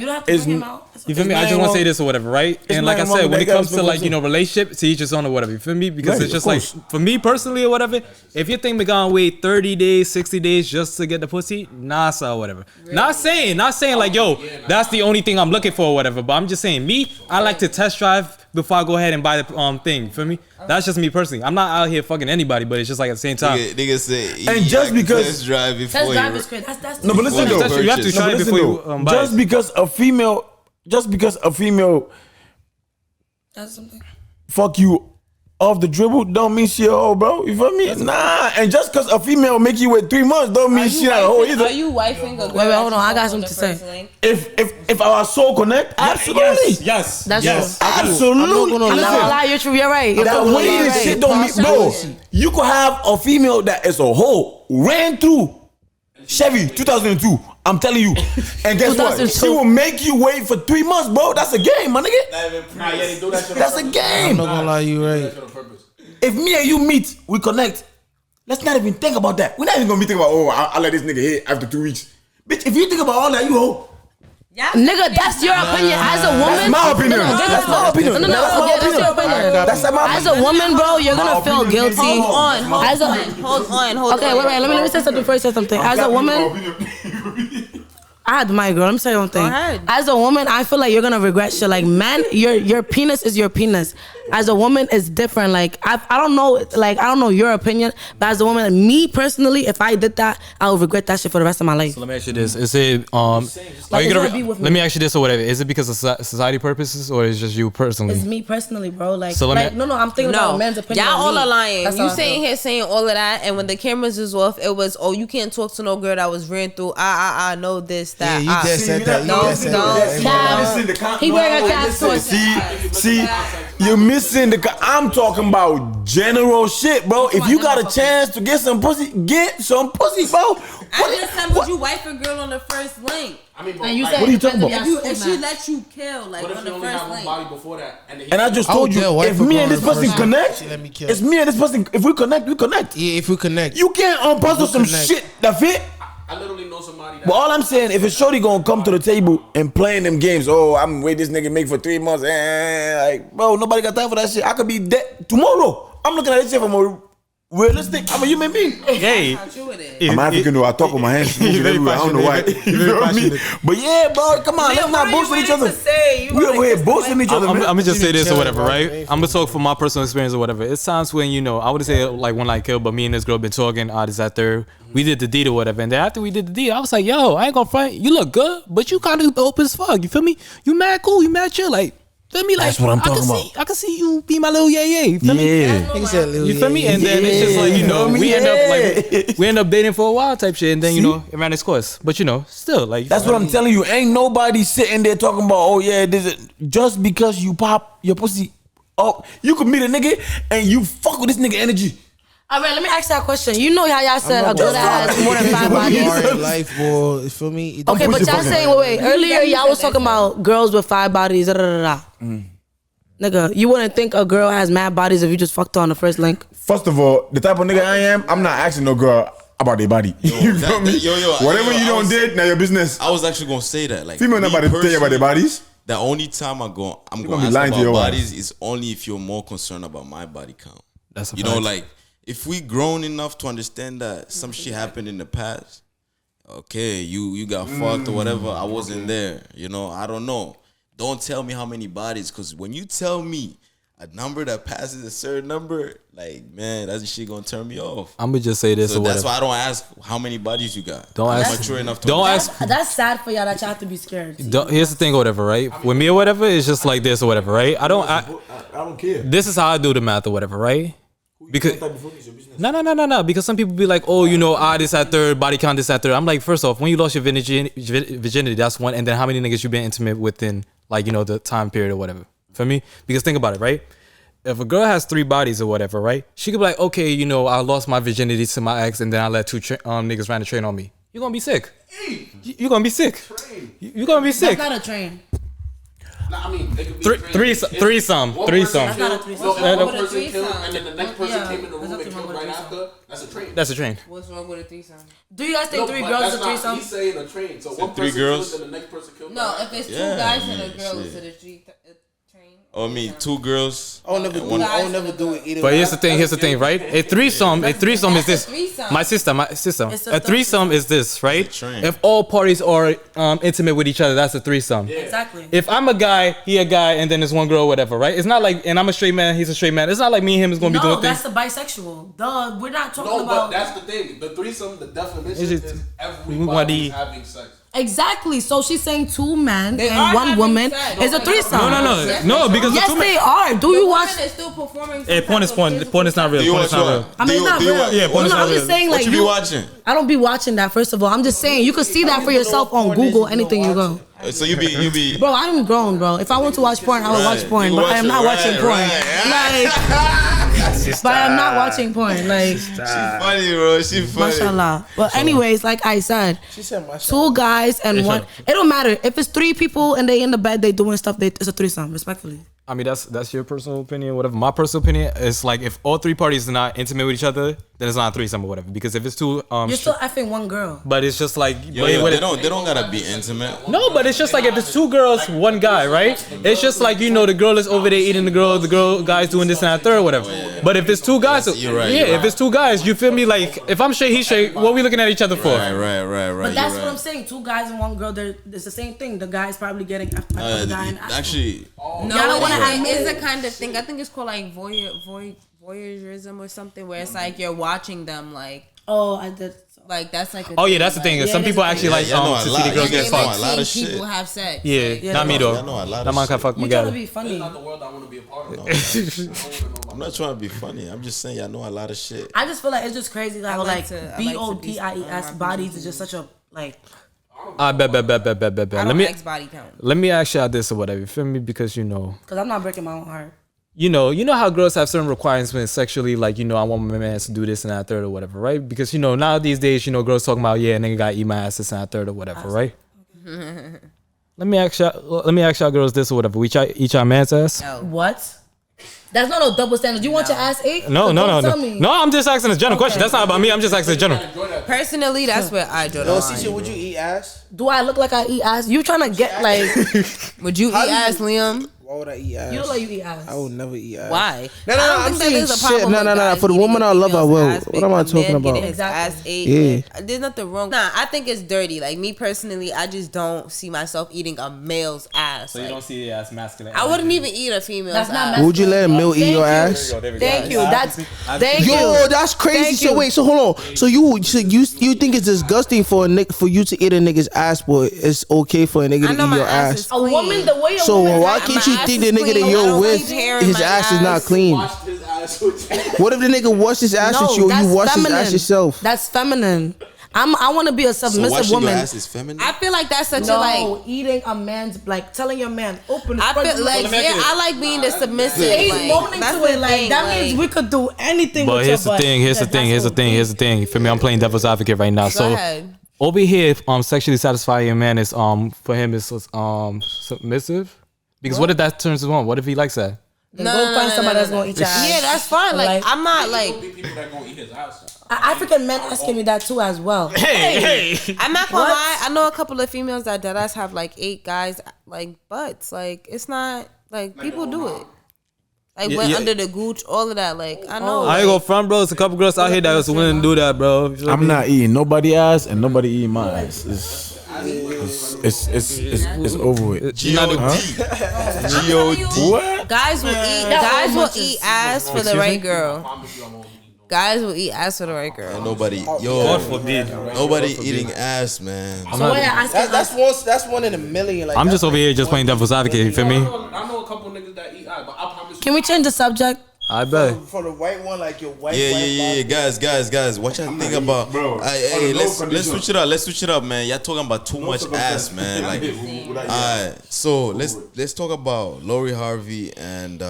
don't have to bring him out. You feel me? I just want to say this or whatever, right? And like I nothing wrong said, with when it that, comes guys, to like, because- relationship, to each his own or whatever. You feel me? Because Right, it's just of like, course. for me personally or whatever, if you think we're gonna wait 30 days, 60 days just to get the pussy, nah, so whatever. Not saying like, yo, that's the only thing I'm looking for or whatever. But I'm just saying, me, I like to test drive before I go ahead and buy the thing. You feel me? That's just me personally. I'm not out here fucking anybody, but it's just like at the same time. Nigga say, And just because- test drive before Test drive you. is crazy. That's No, but listen Well, though. You have to No, try it Listen before you though. buy Just it. because a female That's something. fuck you off the dribble don't mean she a hoe, bro. You feel me? Nah. And just because a female make you wait 3 months don't mean she not a hoe either. Are you wifing a girl? Wait, hold on. I got on something the to say. first link? If our soul connect, absolutely. Yes. That's yes. true. Absolutely. I'm not I'm not Listen, gonna lie. You're true. You're right. You're that completely way this right. shit don't mean, bro. You could have a female that is a hoe, ran through Chevy 2002. I'm telling you. And guess what? 2002. She will make you wait for 3 months, bro. That's a game, my nigga. That's a game. I'm not gonna lie, you right. If me and you meet, we connect. Let's not even think about that. We're not even gonna be thinking about, oh, I'll let this nigga hit after 2 weeks. Bitch, if you think about all that, you hoe. Yeah, Nigga, that's your opinion as a woman. That's my opinion. That's my opinion. That's your opinion. That's my opinion. As a woman, bro, you're gonna feel guilty. hold on. Okay, wait. Let me say something before you say something. As a woman, I had the mic, girl. Let me say something. Go ahead. As a woman, I feel like you're gonna regret shit. Like, man, your penis is your penis. As a woman, it's different. Like, I don't know. Like, I don't know your opinion, but as a woman, me personally, if I did that, I would regret that shit for the rest of my life. So let me ask you this: is it are Like, you it's gonna gonna be with let me. me ask you this or whatever? Is it because of society purposes or is it just you personally? It's me personally, bro. Like, So let me- no, I'm thinking about a man's opinion. y'all on all me. are lying. That's You how I sitting feel. here saying all of that, and when the cameras was off, it was, oh, you can't talk to no girl that was ran through. I know this, that. Yeah, you just said that. You just said that. He wearing a cast on. See, you're missing the. I'm talking about general shit, bro. If you got a chance to get some pussy, bro. I just said, would you wife a girl on the first link? I mean, And you like, said What are you talking about? If she let you kill, like what if on you the only first have one link? body before that? And I just told you, if me and this person connect, Let me kill. it's me and this person. If we connect, we connect. Yeah, if we connect. You can't puzzle some connect. shit that fit. I literally know somebody that. But all I'm saying, if a shorty gonna come to the table and playing them games, oh, I'm wait this nigga make for 3 months, like, bro, nobody got time for that shit. I could be dead tomorrow. I'm looking at this shit from a realistic. I'm a human being. Hey, How true it is. I'm African though. I talk with my hands moving everywhere. I don't know why. You know what I mean? But yeah, bro, come on, let's not bullshit each other. We over here bullshitting each other. I'm man. gonna just say this or chilling, whatever, bro. right? I'm gonna talk from my personal experience or whatever. It's times when, you know, I would say like one like kill, but me and this girl been talking, this that third. We did the deed or whatever, and then after we did the deed, I was like, yo, I ain't gonna front. You look good, but you kind of dope as fuck. You feel me? You mad cool, you mad chill, like. Feel me? Like, That's what I'm talking about. I can see you be my little yay. You feel me? Yeah. He said, Lil, You feel me? And then it's just like, you know, we end up dating for a while type shit, and then, you know, it ran its course. But, you know, still, like. That's what I'm telling you. Ain't nobody sitting there talking about, oh yeah, this is just because you pop your pussy up, you could meet a nigga and you fuck with this nigga energy. All right, let me ask that question. You know how y'all said a girl that has more than 5 bodies. Hard life, boy. You feel me? Okay, but y'all saying, wait. Earlier, y'all was talking about girls with 5 bodies. Nigga, you wouldn't think a girl has mad bodies if you just fucked her on the first link. First of all, the type of nigga I am, I'm not asking no girl about their body. You feel me? Whatever you don't did, now your business. I was actually gonna say that. Like, Female not about to tell you about their bodies. The only time I'm gonna gonna be ask lying to about your bodies is only if you're more concerned about my body count. That's a You fact. know, like if we grown enough to understand that some shit happened in the past. Okay, you got fucked or whatever. I wasn't there. You know, I don't know. Don't tell me how many bodies, because when you tell me a number that passes a certain number, like, man, that's shit gonna turn me off. I'm gonna just say this So or that's whatever. why I don't ask how many bodies you got. Don't I'm ask- mature enough to don't understand. ask- That's sad for y'all that y'all have to be scared. Here's the thing or whatever, right? With me or whatever, it's just like this or whatever, right? I don't care. This is how I do the math or whatever, right? Because no. Because some people be like, oh, you know, this at third, body count this at third. I'm like, first off, when you lost your virginity, that's one. And then how many niggas you been intimate within, like, you know, the time period or whatever. For me, because think about it, right? If a girl has 3 bodies or whatever, right? She could be like, okay, you know, I lost my virginity to my ex, and then I let 2 niggas ran the train on me. You're gonna be sick. You're gonna be sick. You're gonna be sick. That's not a train. Nah, I mean, they could be Threesome. One person That's not a killed, threesome. no, if What's wrong one with a person killed, threesome? and then the next person Yeah, came in the there's room and nothing wrong killed with a right threesome. after. That's a train. That's a train. What's wrong with a threesome? Do you guys think No, 3 but girls that's is a not- threesome? He's saying a train. So one 3 person girls? killed and the next person killed. No, if it's 2 Yeah, guys and a yeah, girl, shit. is it a train? Oh, I mean, 2 girls. I'll never do. I'll never do it either. But here's the thing, right? A threesome is this. That's a threesome. My sister. It's a A threesome is this, right? It's a train. If all parties are intimate with each other, that's a threesome. Exactly. If I'm a guy, he a guy, and then there's one girl, whatever, right? It's not like, and I'm a straight man, he's a straight man. It's not like me and him is gonna be No, doing that's things. the bisexual. Duh, we're not talking No, but about. that's the thing. The threesome, the definition Is is, it- everybody having sex. Exactly. So she's saying 2 men They and are 1 having woman sex. is a threesome. No, because Yes, the two they men. are. Do you watch? Woman is still performing. Hey, porn is porn. Porn is not real. Do you Porn watch is not what? real. I mean, it's not real. Yeah, porn is not I'm just real. saying, What like, you be watching? I don't be watching that. First of all, I'm just saying you can see that for yourself on Google. Anything you go. So you be. Bro, I'm grown, bro. If I want to watch porn, I would Right. watch porn, You but watch I am it, not right, watching porn. right. Like, but I am not watching porn. Like, She funny, bro. She funny. mashallah. But anyways, like I said, She said, "Mashallah." 2 guys and 1. It don't matter if it's 3 people and they in the bed, they doing stuff. It's a threesome, respectfully. I mean, that's your personal opinion, whatever. My personal opinion is like if all three parties are not intimate with each other, then it's not a threesome or whatever. Because if it's two, you're still effing one girl. but it's just like they don't gotta be intimate. no, but it's just like if it's two girls, one guy, right? It's just like the girl is over there eating the girl guy's doing this and that third, whatever. But if it's two guys, You're right, yeah, you're if it's two guys, you feel me? Like if I'm straight, he's straight. What are we looking at each other for? Right. But that's what I'm saying. Two guys and one girl, it's the same thing. The guy's probably getting effed by the guy. And Actually, No, Y'all don't wanna admit it's it. a kind of thing. I think it's called like voyeurism or something, where it's like you're watching them like I did. like that's like. Oh yeah, that's the thing. Some people actually like yeah, I know a to see lot. the girls Yeah, get I know fucked. a lot of people shit. have sex. Yeah, not me though. I know a lot That of man shit. can fuck my You trying to guy. be funny. Not the world I want to be a part of. I'm not trying to be funny. I'm just saying I know a lot of shit. I just feel like it's just crazy how like like to- I like to be BODIES bodies is just such a like. I bet. I Let don't me X body count. let me ask y'all this or whatever. You feel me? Because Because I'm not breaking my own heart. you know how girls have certain requirements when sexually, like, I want my man to do this and that third or whatever, right? Because, now these days, girls talking about, yeah, nigga gotta eat my ass this and that third or whatever, right? Let me ask y'all girls this or whatever. We eat y'all man's ass? What? That's not no double standard. You want your ass ate? No. Tell me. No, I'm just asking a general question. That's not about me. I'm just asking a general. Personally, that's where I draw the Yo, line. Cece, would you eat ass? Do I look like I eat ass? You trying to get like? Would you eat ass, Liam? Why would I eat ass? You look like you eat ass. I would never eat ass. Why? No, I don't I'm think that saying there's a shit. problem No. with guys For the woman I love, I eating will. females' ass What am I big, talking men about? getting his ass ate. Yeah. Like, there's nothing wrong. Nah, I think it's dirty. Like me personally, I just don't see myself eating a male's ass. Like, see the ass masculine. I wouldn't even eat a female's That's not ass. Would you let a male eat your ass? Thank you. Thank you. Yo, that's crazy. Thank So you. wait, so hold on. So you think it's disgusting for you to eat a nigga's ass, but it's okay for a nigga I to know eat my your ass ass? is A woman, the way a So woman why acts- can't my you ass think is the nigga clean. that I you're don't with, keep hair in his my ass is not ass. clean? Washed his ass with What if the nigga washed his ass with you, or that's you wash his ass feminine. yourself? That's feminine. I want to be a So submissive washing your woman. ass is feminine. I feel like that's such No, a like. eating a man's like telling your man open. The I front feel door. like I like being the submissive. He's Like, moaning that's to the it like thing, that like, means we could do anything. But with here's your the thing. butt. Here's the Like, thing. that's Here's the thing. For me, I'm playing devil's advocate right now. Go So ahead. over here, sexually satisfying a man is for him is submissive. Because what if that turns him on? What if he likes that? Then go find somebody that's gonna eat your ass. Yeah, that's fine. Like I'm not like people that gonna eat his ass. African men asking me that too as well. Hey. I'm not gonna lie. I know a couple of females that deadass have like 8 guys like butts. Like it's not like people do it. Like went under the gooch, all of that. Like I know. I ain't go front, bro. It's a couple girls out here that was willing to do that, bro. I'm not eating nobody ass and nobody eating my ass. It's over with. G-O-D. What? Guys will eat ass for the right girl. Guys will eat ass for the right girl. Nobody eating ass, man. So why you asking us? That's one in a million. Like I'm just over here just playing devil's advocate. You feel me? I know a couple niggas that eat ass, but I promise Can we change the subject? I bet. for the white one, like your white. Yeah. Guys. What y'all think about? Bro, Hey, no let's condition. switch it up. Let's switch it up, man. Y'all talking about too much ass, man. Like, alright. So let's talk about Lori Harvey and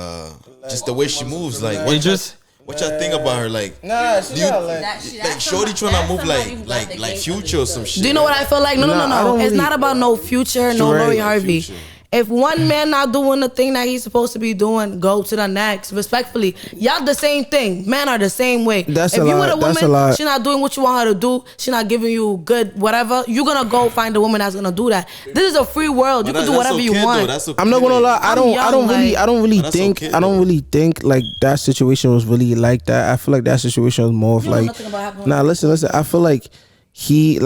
just the way she moves. Like, what y'all think about her? Like, Nah, she's do you, not like. like Shorty trying to move like Future or some shit. Do you know what I feel like? No. I don't It's really- not about no Future, no Right. Lori Harvey. If one man not doing the thing that he's supposed to be doing, go to the next. Respectfully, y'all the same thing. Men are the same way. That's if a you lot. with a woman, That's a lot. she not doing what you want her to do. She not giving you good whatever. You gonna go find a woman that's gonna do that. This is a free world. You can do whatever you want. I'm not gonna lie. I don't really That's think. okay, I don't though. really think like that situation was really like that. I feel like that situation was more of You know like. nothing about happening. Nah, listen. I feel like he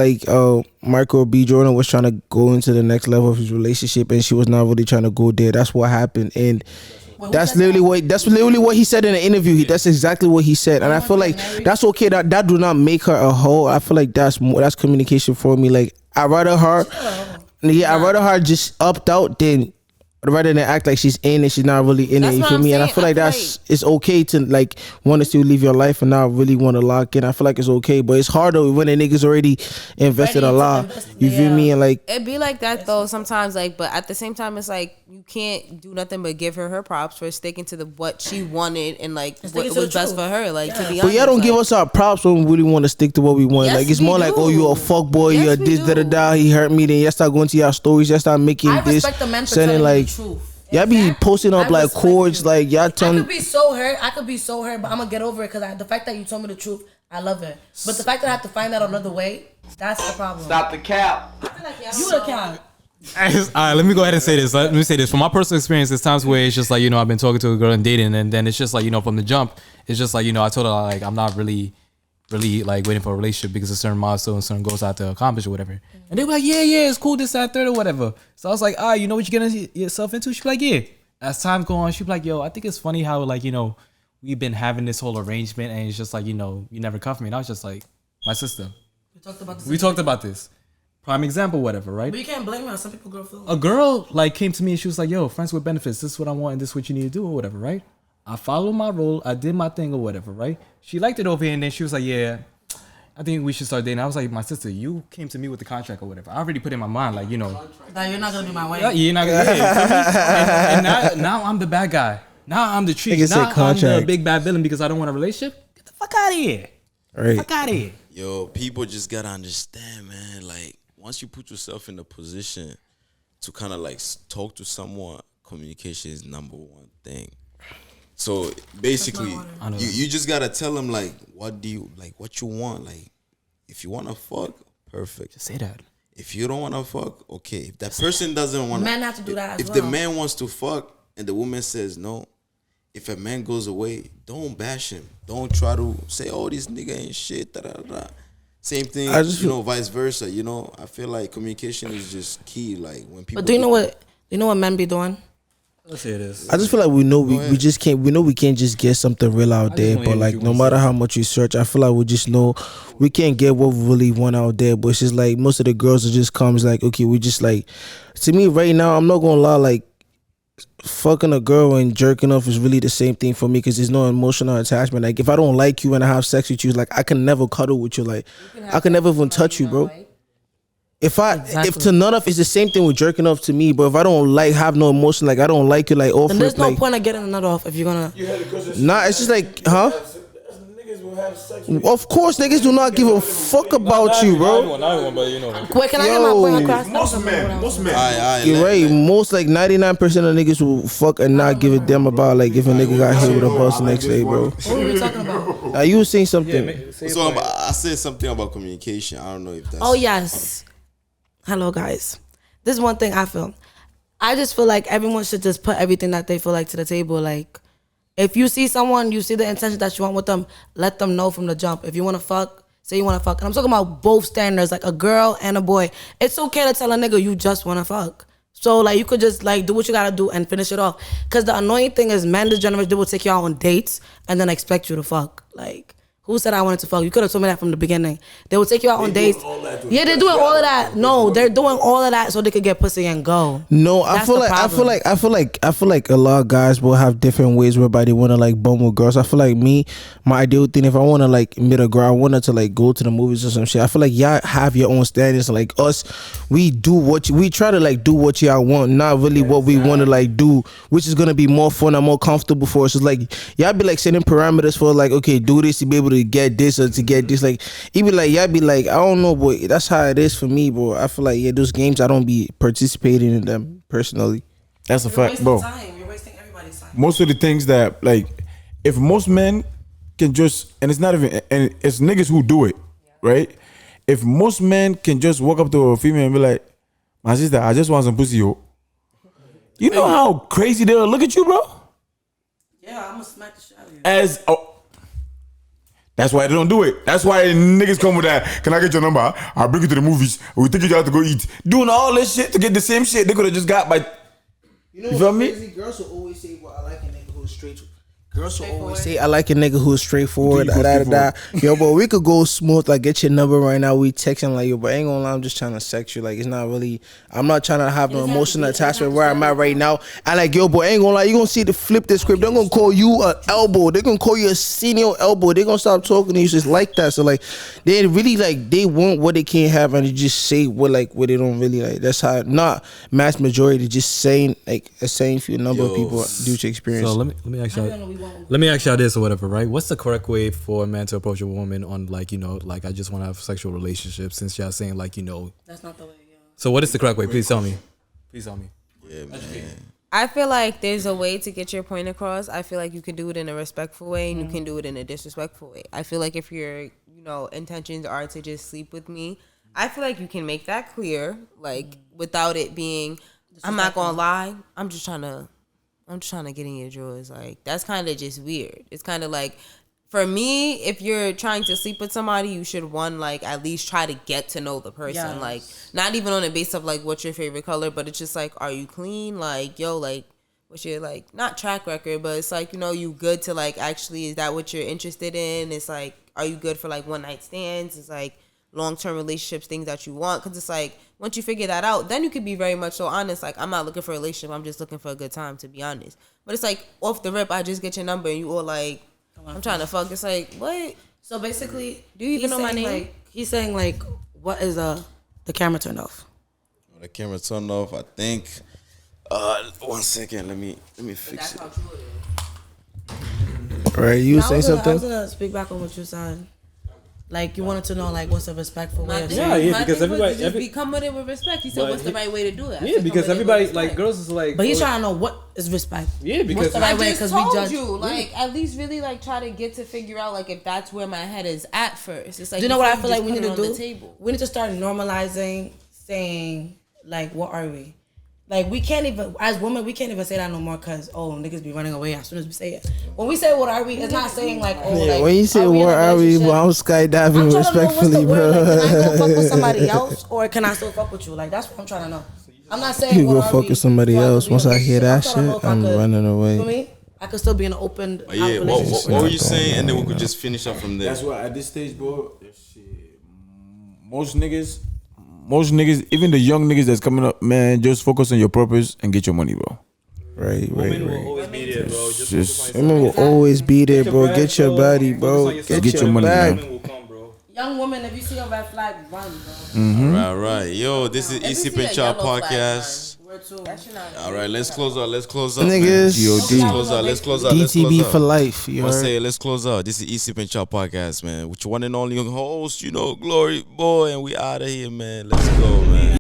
Michael B. Jordan was trying to go into the next level of his relationship, and she was not really trying to go there. That's what happened, and that's literally what he said in the interview. That's exactly what he said, and I feel like that's okay. That do not make her a hoe. I feel like that's communication for me. Like I'd rather her just opt out than rather than act like she's in it, she's not really in That's it. You what feel I'm me? And I saying. feel like I feel that's it's okay to like want to still live your life and not really want to lock in. I feel like it's okay, but it's harder when a nigga's already invested a lot. You feel me? And like It be like that though sometimes, like, but at the same time, it's like you can't do nothing but give her props for sticking to what she wanted and like what sticking to was the best truth. for her. Like to be honest, but y'all don't like, give us our props when we really want to stick to what we want. Yes, like it's we more like, do. oh, you a fuck boy, Yes, you a we this do. da. He hurt me. Then y'all start going to y'all stories. Y'all start making I this, respect the men for sending telling like the truth. Y'all be posting up I like respect chords, you. like y'all I turn. could be so hurt, but I'm gonna get over it because the fact that you told me the truth, I love it. But the fact that I have to find out another way, that's the problem. Stop the cap. You the cap. All right, let me go ahead and say this. Let me say this. From my personal experience, there's times where it's just like, I've been talking to a girl and dating, and then it's just like, from the jump, it's just like, I told her like I'm not really like waiting for a relationship because a certain milestone, certain goals I have to accomplish or whatever. And they were like, yeah, it's cool, this, that, third, or whatever. So I was like, you know what you're getting yourself into? She'd be like, yeah. As time go on, she'd be like, yo, I think it's funny how like, we've been having this whole arrangement and it's just like, you never cuff me. And I was just like, my sister. We talked about this. Prime example, whatever, right? But you can't blame her. Some people feel a girl like came to me and she was like, yo, friends with benefits, this is what I want and this is what you need to do or whatever, right? I followed my role, I did my thing or whatever, right? She liked it over here and then she was like, yeah, I think we should start dating. I was like, my sister, you came to me with the contract or whatever. I already put in my mind, like, that you're not gonna be my wife. Yeah, you're not gonna and now I'm the bad guy. Now I'm the treat. Now I'm the big bad villain because I don't want a relationship. Get the fuck out of here. Right. Fuck out of here. Yo, people just gotta understand, man. Like, once you put yourself in a position to kind of like talk to someone, communication is number one thing. So basically, you just gotta tell them like, what you want. Like, if you wanna fuck, perfect. Just say that. If you don't wanna fuck, okay. If that person doesn't wanna, men have to do that as well. If the man wants to fuck and the woman says no, if a man goes away, don't bash him. Don't try to say, oh, this nigga ain't shit. Da, da, da. Same thing, vice versa. I feel like communication is just key. Like when people. But do you know what men be doing? Let's say it is. I just feel like we know we just can't. We know we can't just get something real out there. But like no matter how much we search, I feel like we just know we can't get what we really want out there. But it's just like most of the girls it just comes like, okay, we just like. To me right now, I'm not gonna lie, like. Fucking a girl and jerking off is really the same thing for me because there's no emotional attachment. Like if I don't like you and I have sex with you, like I can never cuddle with you. Like I can never even touch you, bro. If to none of it's the same thing with jerking off to me, but if I don't have no emotion, like I don't like you, like then there's no point of getting a nut off if you're gonna. Nah, it's just like, huh? Of course, niggas do not give a fuck about you, bro. Wait, can I get my point across? Most men. You're right. Most like 99% of niggas will fuck and not give a damn about like if a nigga got hit with a bus the next day, bro. What were we talking about? You were saying something. So I said something about communication. I don't know if that's. Oh yes. Hello guys. This is one thing I feel. I just feel like everyone should just put everything that they feel like to the table. Like, if you see someone, you see the intention that you want with them, let them know from the jump. If you want to fuck, say you want to fuck. And I'm talking about both standards, like a girl and a boy. It's okay to tell a nigga you just want to fuck. So, like, you could just, like, do what you got to do and finish it off. Because the annoying thing is men this generation, they will take you out on dates and then expect you to fuck. Like, who said I wanted to fuck? You could have told me that from the beginning. They will take you out on dates. Yeah, they're doing all of that. No, they're doing all of that so they could get pussy and go. No, I feel like a lot of guys will have different ways whereby they want to like bum with girls. I feel like my ideal thing, if I want to like meet a girl, I want her to like go to the movies or some shit. I feel like y'all have your own standards. Like us, we try to like do what y'all want, not really what we want to like do, which is gonna be more fun and more comfortable for us. It's like y'all be like setting parameters for like, okay, do this to be able to get this or to get this. Like it be like y'all be like, I don't know, boy. That's how it is for me, bro. I feel like those games I don't be participating in them personally. That's a fact, bro. You're wasting everybody's time. Most of the things that like, if most men can just, and it's not even, and it's niggas who do it, right? If most men can just walk up to a female and be like, my sister, I just want some pussy, yo. You know how crazy they'll look at you, bro? Yeah, I'm gonna smack the shit out of you. That's why they don't do it. That's why niggas come with that. Can I get your number? I'll bring you to the movies. We take you out to go eat. Doing all this shit to get the same shit they could have just got by. You feel me? Girls will always say, well, I like a nigga who's straight. Girls will always say, I like a nigga who's straightforward. Yo, but we could go smooth. Like, get your number right now. We texting like, yo, but I ain't gonna lie, I'm just trying to sex you. Like, it's not really. I'm not trying to have no emotional attachment where I'm at right now. And like, yo, but I ain't gonna lie, you gonna see the flip the script. They're gonna call you an elbow. They're gonna call you a senior elbow. They're gonna stop talking to you just like that. So like, they really like they want what they can't have, and they just say what they don't really like. That's how not mass majority just saying like a saying few number of people due to experience. So let me ask y'all this or whatever, right? What's the correct way for a man to approach a woman on like, like I just want to have sexual relationships, since y'all saying like, that's not the way. Yeah. So what is the correct way? Please tell me. Yeah, man. I feel like there's a way to get your point across. I feel like you can do it in a respectful way and you can do it in a disrespectful way. I feel like if your, intentions are to just sleep with me, I feel like you can make that clear, like without it being, I'm not gonna lie, I'm just trying to get in your drawers. Like that's kind of just weird. It's kind of like, for me, if you're trying to sleep with somebody, you should at least try to get to know the person. Yes. Like not even on the basis of like what's your favorite color, but it's just like, are you clean? Like, yo, like what's your like not track record, but it's like, you good to like actually, is that what you're interested in? It's like, are you good for like one night stands? It's like long-term relationships, things that you want. Cause it's like, once you figure that out, then you could be very much so honest. Like, I'm not looking for a relationship. I'm just looking for a good time, to be honest. But it's like off the rip, I just get your number and you all like, I'm trying to fuck. It's like, what? So basically, do you even know my name? Like, he's saying like, what is the camera turned off? The camera turned off. I think. 1 second. Let me fix it. Right, you say something? I was gonna speak back on what you said. Like you wanted to know like what's a respectful way of saying it. Yeah, because everybody just come with it with respect. He said, "What's the right way to do that?" Yeah, because everybody like girls is like. But he's trying to know what is respect. Yeah, because what's the right way? Because we judge you. Like at least really like try to get to figure out like if that's where my head is at first. It's like, do you know what I feel like we need to do? We need to start normalizing saying like, what are we? Like we can't even, as women, we can't even say that no more because niggas be running away as soon as we say it. When we say what are we, it's not saying like like, when you say what are we, bro, I'm skydiving respectfully, bro. Like, can I go fuck with somebody else or can I still fuck with you? Like that's what I'm trying to know. I'm not saying you go fuck with somebody else. Once I hear that shit, I'm running away. For me, I could still be in an open relationship. What were you saying? And then we could just finish up from there. That's why at this stage, bro, shit, most niggas, even the young niggas that's coming up, man, just focus on your purpose and get your money, bro. Right. Women will always be there, bro. Women will always be there, bro. Get your body, bro. Get your money, bro. Young woman, if you see a red flag, run, bro. Mm-hmm. All right. Yo, this is EATSIPCHAT Podcast. All right, let's close out. Niggas. Let's close out. DTB for life. Let's close out. This is EATSIPCHAT Podcast, man. With your one and only host, Glory Boy, and we out of here, man. Let's go, man.